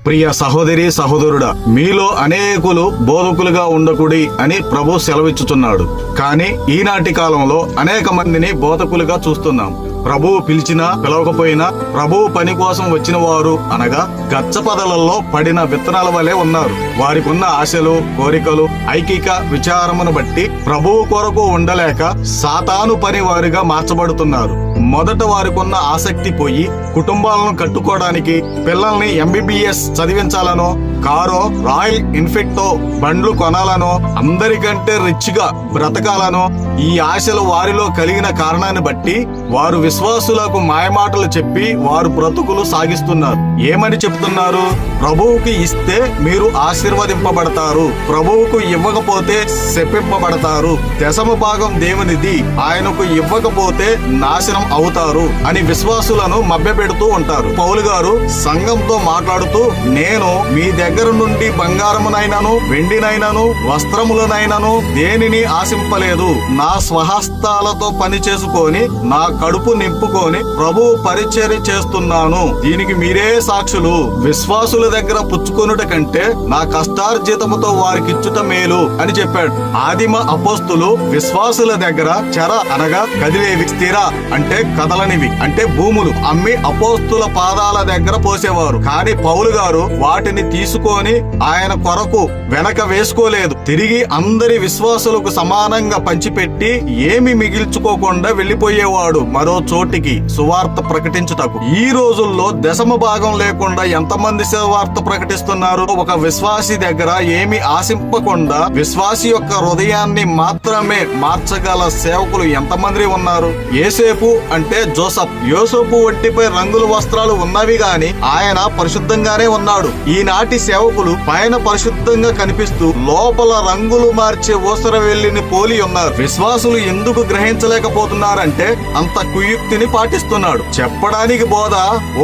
ప్రియ సహోదరి సహోదరుడా, మీలో అనేకులు బోధకులుగా ఉండకుడి అని ప్రభు సెలవిచ్చుచున్నాడు. కానీ ఈనాటి కాలంలో అనేక మందిని బోధకులుగా చూస్తున్నాం. ప్రభువు పిలిచినా పిలవకపోయినా ప్రభువు పని కోసం వచ్చిన వారు అనగా గచ్చపదలలో పడిన విత్తనాల వలె ఉన్నారు. వారికున్న ఆశలు, కోరికలు, ఐకిక విచారమును బట్టి ప్రభువు కొరకు ఉండలేక సాతాను పని వారిగా మార్చబడుతున్నారు. మొదట వారికున్న ఆసక్తి పోయి కుటుంబాలను కట్టుకోవడానికి పిల్లల్ని MBBS చదివించాలనో, కారో, రాయల్ ఇన్ఫెక్టో బండ్లు కొనాలనో, అందరికంటే రిచ్ గా బ్రతకాలనో ఈ ఆశలు వారిలో కలిగిన కారణాన్ని బట్టి వారు విశ్వాసులకు మాయమాటలు చెప్పి వారు బ్రతుకులు సాగిస్తున్నారు. ఏమని చెప్తున్నారు? ప్రభువుకి ఇస్తే మీరు ఆశీర్వదింపబడతారు, ప్రభువుకు ఇవ్వకపోతే శపింపబడతారు, దశమ భాగం దేవునిది, ఆయనకు ఇవ్వకపోతే నాశనం అవుతారు అని విశ్వాసులను మభ్యపెడుతూ ఉంటారు. పౌలు గారు సంఘంతో మాట్లాడుతూ, నేను మీ దగ్గర నుండి బంగారమునైనను వెండినైనను వస్త్రములనైనను దేనిని ఆశింపలేదు. నా స్వహస్తాలతో పని చేసుకొని నా కడుపు నింపుకొని ప్రభువు పరిచర్య చేస్తున్నాను. దీనికి మీరే సాక్షులు. విశ్వాసుల దగ్గర పుచ్చుకొనుట కంటే నా కష్టార్జితముతో వారికిచ్చుట మేలు అని చెప్పాడు. ఆదిమ అపోస్తులు విశ్వాసుల దగ్గర చెర అనగా కదిలేవి, స్థిర అంటే కదలనివి అంటే భూములు అమ్మి అపోస్తుల పాదాల దగ్గర పోసేవారు. కానీ పౌలు గారు వాటిని తీసుకొని ఆయన కొరకు వెనక వేసుకోలేదు. తిరిగి అందరి విశ్వాసులకు సమానంగా పంచిపెట్టి ఏమి మిగిల్చుకోకుండా వెళ్లిపోయేవాడు మరో చోటికి సువార్త ప్రకటించుటకు. ఈ రోజుల్లో దశమ భాగం లేకుండా ఎంతమంది సువార్త ప్రకటిస్తున్నారు? ఒక విశ్వాసి దగ్గర ఏమి ఆశింపకుండా విశ్వాసి యొక్క హృదయాన్ని మాత్రమే మార్చగల సేవకులు ఎంతమంది ఉన్నారు? యేసేపు అంటే జోసఫ్. యోసేపు ఒంటిపై రంగుల వస్త్రాలు ఉన్నవి గాని ఆయన పరిశుద్ధంగానే ఉన్నాడు. ఈనాటి సేవకులు పైన పరిశుద్ధంగా కనిపిస్తూ లోపల రంగులు మార్చే ఊసర వెల్లిని పోలి ఉన్నారు. విశ్వాసులు ఎందుకు గ్రహించలేకపోతున్నారంటే అంత కుయుక్తిని పాటిస్తున్నాడు. చెప్పడానికి బోధ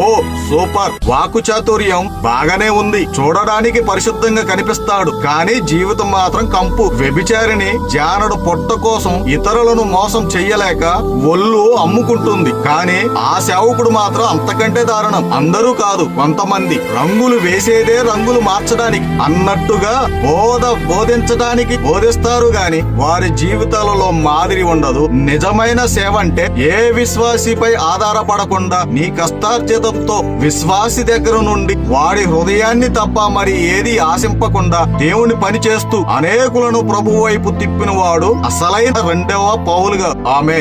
ఓ సూపర్, వాక్కు చాతుర్యం బాగానే ఉంది, చూడడానికి పరిశుద్ధంగా కనిపిస్తాడు, కానీ జీవితం మాత్రం కంపు. వ్యభిచారిని జానడు పొట్ట కోసం ఇతరులను మోసం చెయ్యలేక ఒళ్ళు అమ్ముకుంటుంది. కానీ ఆ సేవకుడు మాత్రం అంతకంటే దారుణం. అందరూ కాదు, కొంతమంది రంగులు వేసేదే రంగులు మార్చడానికి అన్నట్టుగా బోధించడానికి బోధిస్తారు గాని వారి జీవితాలలో మాదిరి ఉండదు. నిజమైన సేవ అంటే ఏ విశ్వాసిపై ఆధారపడకుండా నీ కష్టార్జితంతో విశ్వాసి దగ్గర నుండి వాడి హృదయాన్ని తప్ప మరి ఏది ఆశింపకుండా దేవుని పని చేస్తూ అనేకులను ప్రభు వైపు తిప్పిన వాడు అసలైన రెండవ పౌలుగా. ఆమేన్.